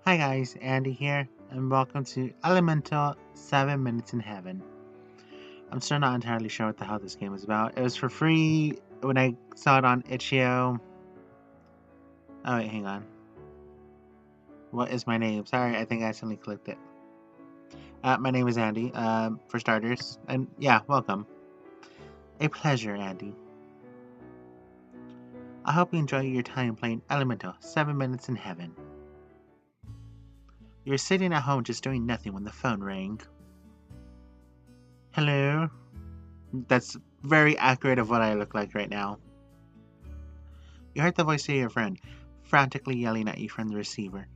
Hi guys, Andy here, and welcome to Elemental 7 Minutes in Heaven. I'm still not entirely sure what the hell this game is about. It was for free when I saw it on Itch.io. Oh wait, hang on. What is my name? Sorry, I think I accidentally clicked it. My name is Andy, for starters, and yeah, welcome. A pleasure, Andy. I hope you enjoy your time playing Elemental 7 Minutes in Heaven. You were sitting at home just doing nothing when the phone rang. Hello? That's very accurate of what I look like right now. You heard the voice of your friend, frantically yelling at you from the receiver.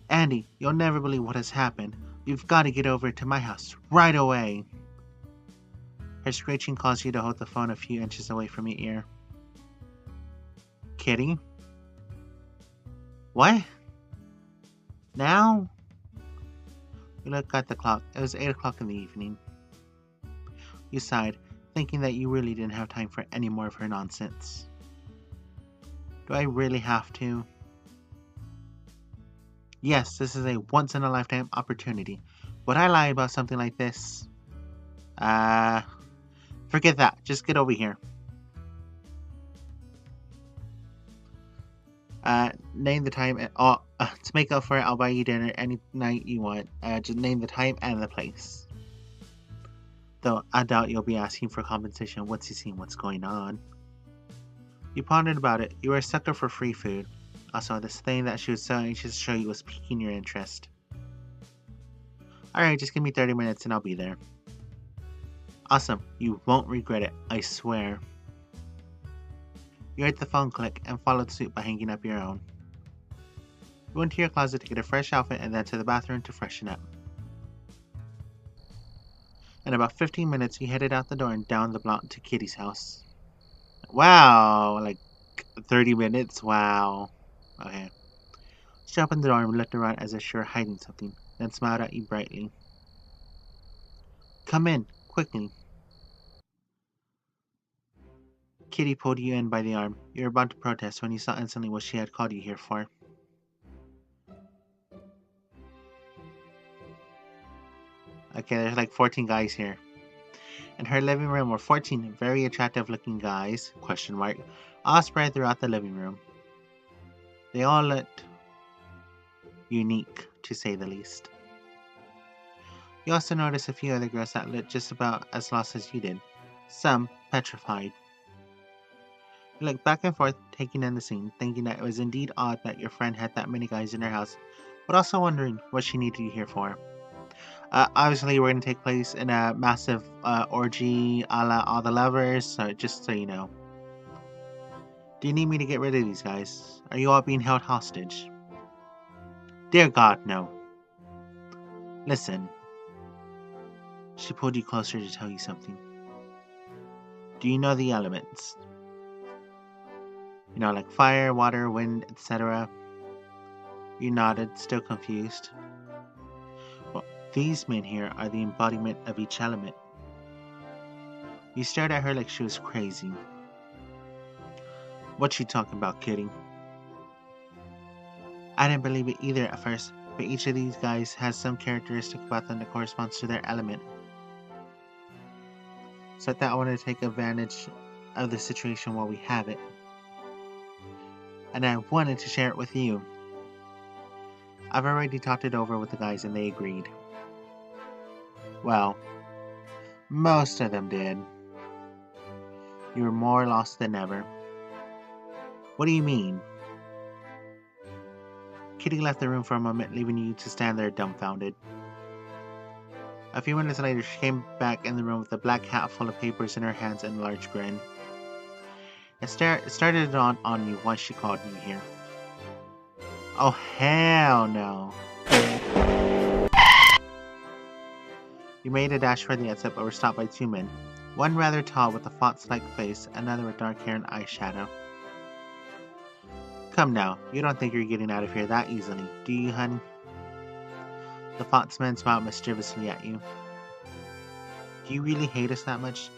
Andy, you'll never believe what has happened. You've got to get over to my house right away. Her screeching caused you to hold the phone a few inches away from your ear. Kitty? What? Now? You looked at the clock. It was 8 o'clock in the evening. You sighed, thinking that you really didn't have time for any more of her nonsense. Do I really have to? Yes, this is a once-in-a-lifetime opportunity. Would I lie about something like this? Forget that. Just get over here. Name the time. To make up for it, I'll buy you dinner any night you want. Just name the time and the place. Though I doubt you'll be asking for compensation once you've seen what's going on. You pondered about it. You were a sucker for free food. Also, this thing that she was so anxious to show you was piquing your interest. Alright, just give me 30 minutes and I'll be there. Awesome. You won't regret it, I swear. You heard the phone click and followed suit by hanging up your own. You went to your closet to get a fresh outfit and then to the bathroom to freshen up. In about 15 minutes, you headed out the door and down the block to Kitty's house. Wow, like 30 minutes? Wow. Okay. She opened the door and looked around as if she were hiding something, then smiled at you brightly. Come in, quickly. Kitty pulled you in by the arm. You were about to protest when you saw instantly what she had called you here for. Okay, there's like 14 guys here. In her living room were 14 very attractive looking guys, all spread throughout the living room. They all looked unique, to say the least. You also noticed a few other girls that looked just about as lost as you did, some petrified. You looked back and forth, taking in the scene, thinking that it was indeed odd that your friend had that many guys in her house, but also wondering what she needed you here for. Obviously, we're going to take place in a massive orgy a la All the Lovers, so just so you know. Do you need me to get rid of these guys? Are you all being held hostage? Dear God, no. Listen. She pulled you closer to tell you something. Do you know the elements? You know, like fire, water, wind, etc. You nodded, still confused. Well, these men here are the embodiment of each element. You stared at her like she was crazy. What you talking about, Kitty? I didn't believe it either at first, but each of these guys has some characteristic about them that corresponds to their element. So I thought I wanted to take advantage of the situation while we have it. And I wanted to share it with you. I've already talked it over with the guys and they agreed. Well, most of them did. You were more lost than ever. What do you mean? Kitty left the room for a moment, leaving you to stand there dumbfounded. A few minutes later, she came back in the room with a black hat full of papers in her hands and a large grin. It started on you once she called you here. Oh, hell no. You made a dash for the exit but were stopped by two men. One rather tall with a fox-like face, another with dark hair and eyeshadow. Come now, you don't think you're getting out of here that easily, do you, honey? The foxman smiled mischievously at you. Do you really hate us that much?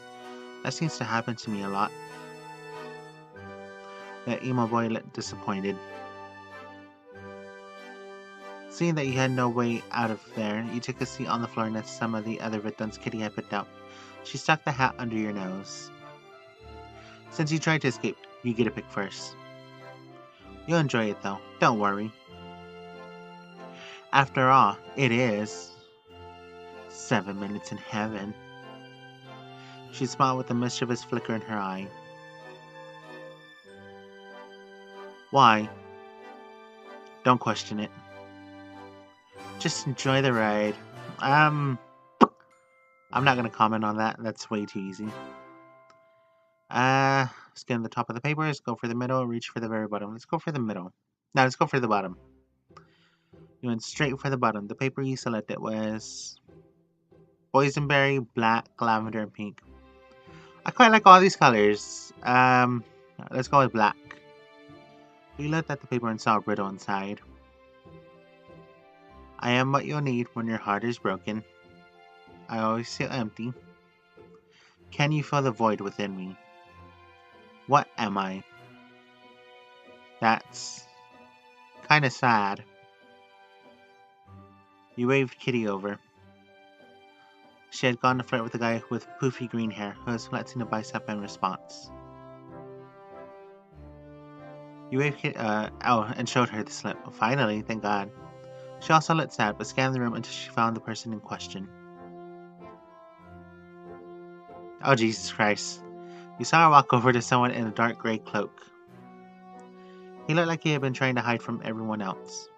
That seems to happen to me a lot. The emo boy looked disappointed. Seeing that you had no way out of there, you took a seat on the floor next to some of the other victims Kitty had picked out. She stuck the hat under your nose. Since you tried to escape, you get a pick first. You'll enjoy it though, don't worry. After all, it is 7 minutes in heaven. She smiled with a mischievous flicker in her eye. Why? Don't question it. Just enjoy the ride. I'm not gonna comment on that. That's way too easy. Scan the top of the papers, go for the middle, reach for the very bottom. Let's go for the middle. No, let's go for the bottom. You went straight for the bottom. The paper you selected was boysenberry, black, lavender, and pink. I quite like all these colors. Let's go with black. You looked at the paper and saw a riddle inside. I am what you'll need when your heart is broken. I always feel empty. Can you feel the void within me? What am I? That's kinda sad. You waved Kitty over. She had gone to flirt with a guy with poofy green hair who was flexing a bicep in response. You waved Kitty, and showed her the slip. Finally, thank God. She also looked sad, but scanned the room until she found the person in question. Oh, Jesus Christ. You saw her walk over to someone in a dark gray cloak. He looked like he had been trying to hide from everyone else.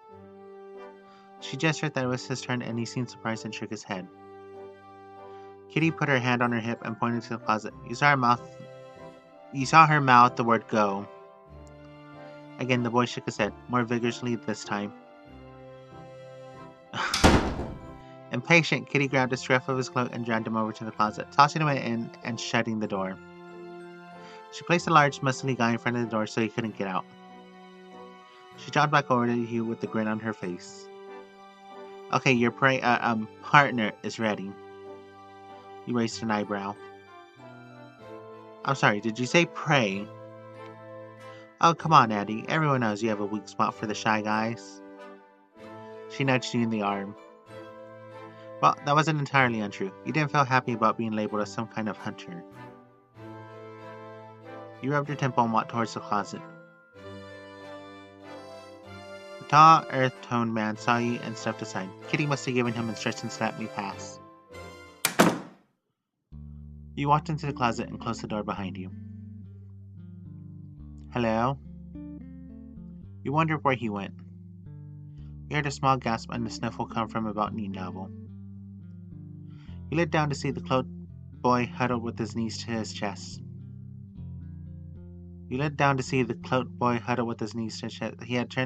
She gestured that it was his turn, and he seemed surprised and shook his head. Kitty put her hand on her hip and pointed to the closet. You saw her mouth the word go. Again, the boy shook his head, more vigorously this time. Impatient, Kitty grabbed a strap of his cloak and dragged him over to the closet, tossing him in and shutting the door. She placed a large, muscly guy in front of the door so he couldn't get out. She jogged back over to you with a grin on her face. Okay, your partner is ready. You raised an eyebrow. I'm sorry, did you say pray? Oh, come on, Andy. Everyone knows you have a weak spot for the shy guys. She nudged you in the arm. Well, that wasn't entirely untrue. You didn't feel happy about being labeled as some kind of hunter. You rubbed your temple and walked towards the closet. The tall, earth-toned man saw you and stepped aside. Kitty must have given him instructions to let me pass. You walked into the closet and closed the door behind you. Hello? You wondered where he went. You heard a small gasp and a sniffle come from about knee level. You looked down to see the cloaked boy huddled with his knees to his chest. He had turned to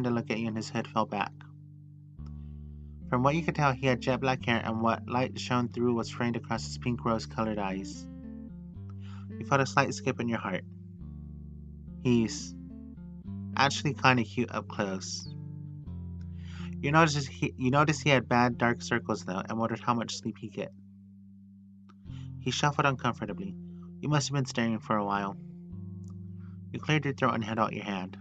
look at you and his head fell back. From what you could tell, he had jet black hair and what light shone through was framed across his pink rose-colored eyes. You felt a slight skip in your heart. He's actually kind of cute up close. You noticed he had bad dark circles though and wondered how much sleep he'd get. He shuffled uncomfortably. You must have been staring for a while. You cleared your throat and held out your hand.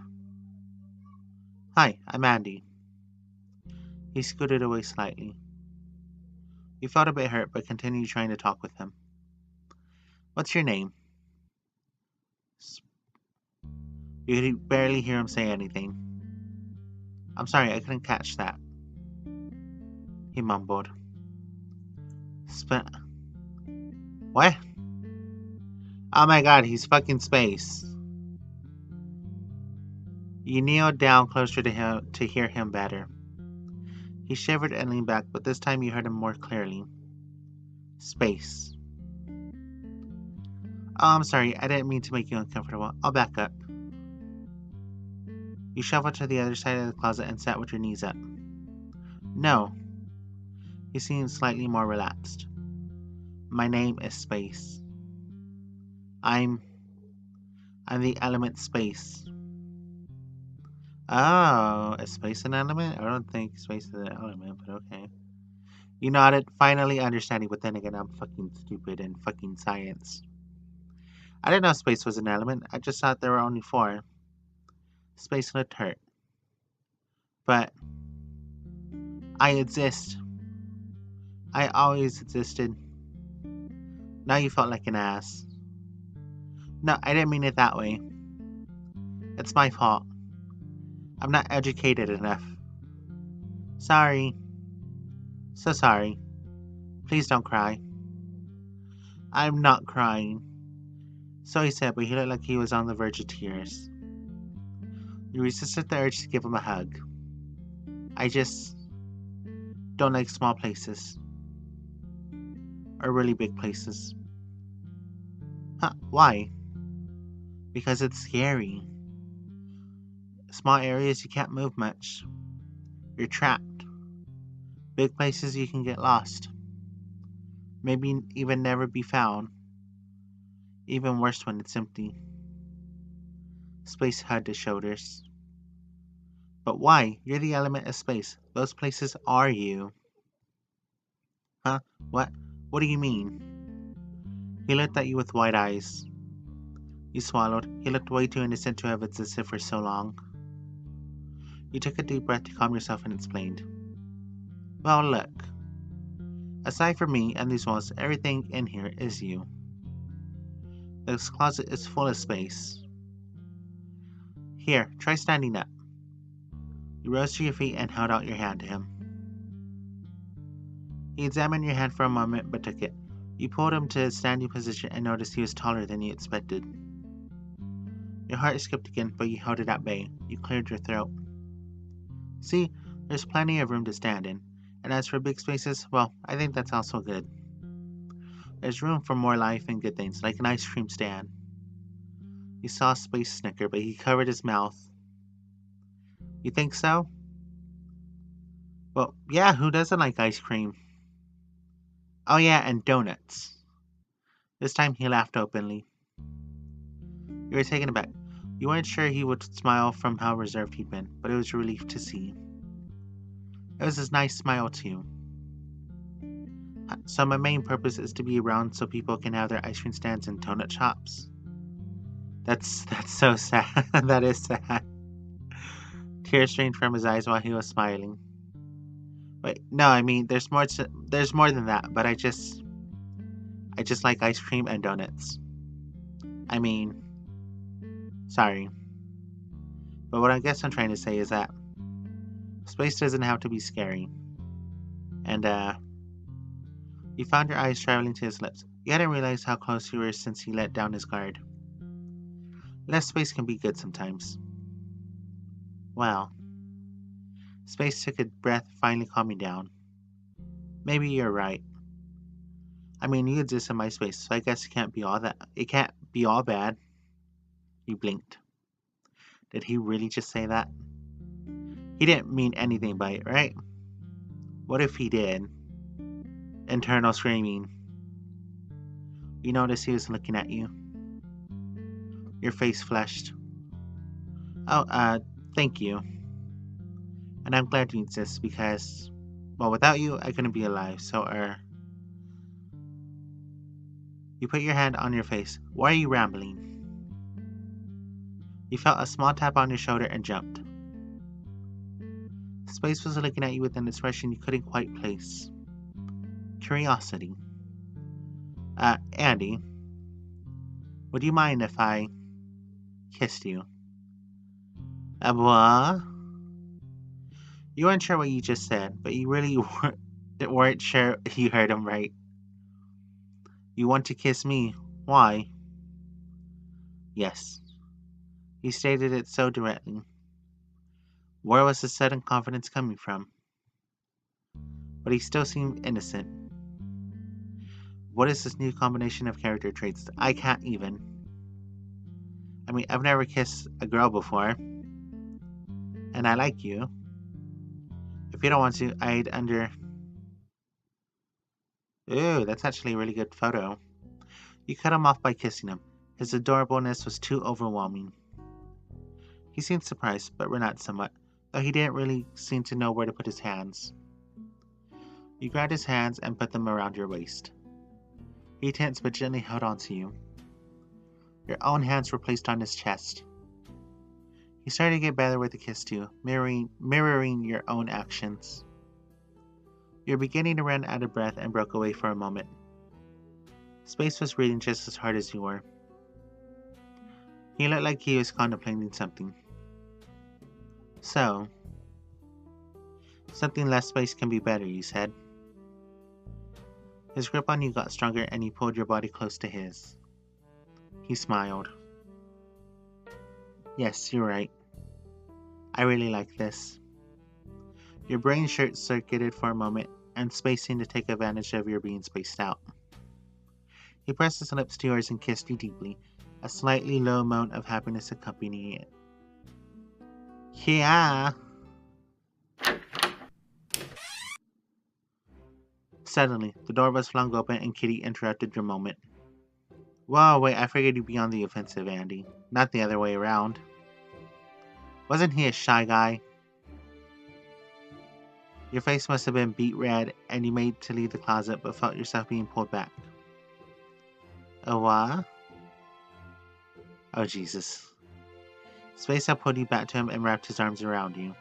Hi, I'm Andy. He scooted away slightly. You felt a bit hurt but continued trying to talk with him. What's your name? You could barely hear him say anything. I'm sorry, I couldn't catch that. He mumbled. What? Oh my god, he's fucking space. You kneeled down closer to him to hear him better. He shivered and leaned back, but this time you heard him more clearly. Space. Oh, I'm sorry, I didn't mean to make you uncomfortable. I'll back up. You shuffled to the other side of the closet and sat with your knees up. No. He seemed slightly more relaxed. My name is Space. I'm the element space. Oh, is space an element? I don't think space is an element, but okay. You nodded, finally understanding, but then again, I'm fucking stupid in fucking science. I didn't know space was an element. I just thought there were only 4. Space looked hurt. But I exist. I always existed. Now you felt like an ass. No, I didn't mean it that way. It's my fault. I'm not educated enough. Sorry. So sorry. Please don't cry. I'm not crying. So he said, but he looked like he was on the verge of tears. You resisted the urge to give him a hug. I just don't like small places. Or really big places. Huh, why? Because it's scary. Small areas you can't move much. You're trapped. Big places you can get lost. Maybe even never be found. Even worse when it's empty. Space hugged his shoulders. But why? You're the element of space. Those places are you. Huh? What? What do you mean? He looked at you with wide eyes. You swallowed. He looked way too innocent to have existed for so long. You took a deep breath to calm yourself and explained. Well, look. Aside from me and these walls, everything in here is you. This closet is full of space. Here, try standing up. You rose to your feet and held out your hand to him. He examined your hand for a moment but took it. You pulled him to a standing position and noticed he was taller than you expected. Your heart skipped again, but you held it at bay. You cleared your throat. See, there's plenty of room to stand in. And as for big spaces, well, I think that's also good. There's room for more life and good things, like an ice cream stand. You saw Space snicker, but he covered his mouth. You think so? Well, yeah, who doesn't like ice cream? Oh yeah, and donuts. This time he laughed openly. You were taken aback. You weren't sure he would smile from how reserved he'd been, but it was a relief to see. It was his nice smile too. So my main purpose is to be around so people can have their ice cream stands and donut shops. That's so sad. That is sad. Tears streamed from his eyes while he was smiling. Wait, no, I mean there's more than that, but I just like ice cream and donuts. I mean, sorry. But what I guess I'm trying to say is that space doesn't have to be scary. And you found your eyes traveling to his lips. You hadn't realized how close you were since he let down his guard. Less space can be good sometimes. Well, Space took a breath, finally calming down. Maybe you're right. I mean, you exist in my space, so I guess it can't be all bad. You blinked. Did he really just say that? He didn't mean anything by it, right? What if he did? Internal screaming. You noticed he was looking at you. Your face flushed. Oh, thank you. And I'm glad you exist because, well, without you, I couldn't be alive, so, You put your hand on your face. Why are you rambling? You felt a small tap on your shoulder and jumped. Space was looking at you with an expression you couldn't quite place. Curiosity. Andy, would you mind if I kissed you? What? You weren't sure what you just said, but you really weren't sure you heard him right. You want to kiss me? Why? Yes. He stated it so directly. Where was the sudden confidence coming from? But he still seemed innocent. What is this new combination of character traits? I can't even. I mean, I've never kissed a girl before. And I like you. If you don't want to, Ooh, that's actually a really good photo. You cut him off by kissing him. His adorableness was too overwhelming. He seemed surprised, but relaxed somewhat, though he didn't really seem to know where to put his hands. You grabbed his hands and put them around your waist. He tensed but gently held on to you. Your own hands were placed on his chest. He started to get better with the kiss too, mirroring your own actions. You're beginning to run out of breath and broke away for a moment. Space was breathing just as hard as you were. He looked like he was contemplating something. So, something less space can be better, you said. His grip on you got stronger and he pulled your body close to his. He smiled. Yes, you're right. I really like this. Your brain short-circuited for a moment, and space seemed to take advantage of your being spaced out. He pressed his lips to yours and kissed you deeply, a slightly low moan of happiness accompanying it. Yeah! Suddenly, the door was flung open and Kitty interrupted your moment. Whoa, wait, I figured you'd be on the offensive, Andy. Not the other way around. Wasn't he a shy guy? Your face must have been beet red, and you made to leave the closet but felt yourself being pulled back. Oh, what? Oh, Jesus. Space had pulled you back to him and wrapped his arms around you.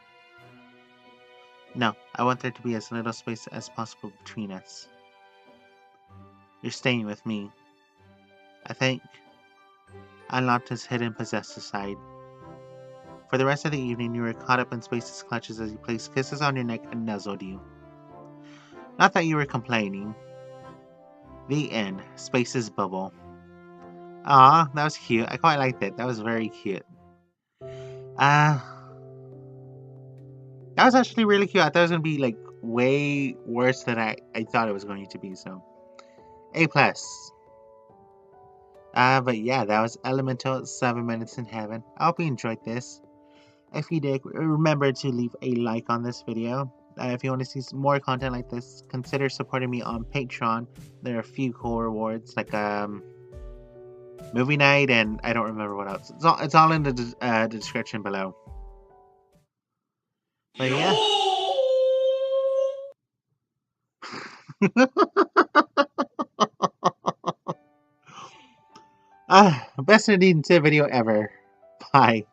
No, I want there to be as little space as possible between us. You're staying with me. I think I unlocked his hidden possessive side. For the rest of the evening, you were caught up in Space's clutches as he placed kisses on your neck and nuzzled you. Not that you were complaining. The end. Space's bubble. Aw, that was cute. I quite liked it. That was very cute. That was actually really cute. I thought it was going to be like way worse than I thought it was going to be, so A+. But yeah, that was Elemental 7 Minutes in Heaven. I hope you enjoyed this. If you did, remember to leave a like on this video. If you want to see some more content like this, consider supporting me on Patreon. There are a few cool rewards like movie night and I don't remember what else. It's all in the description below. But yeah. Best edited video ever. Bye.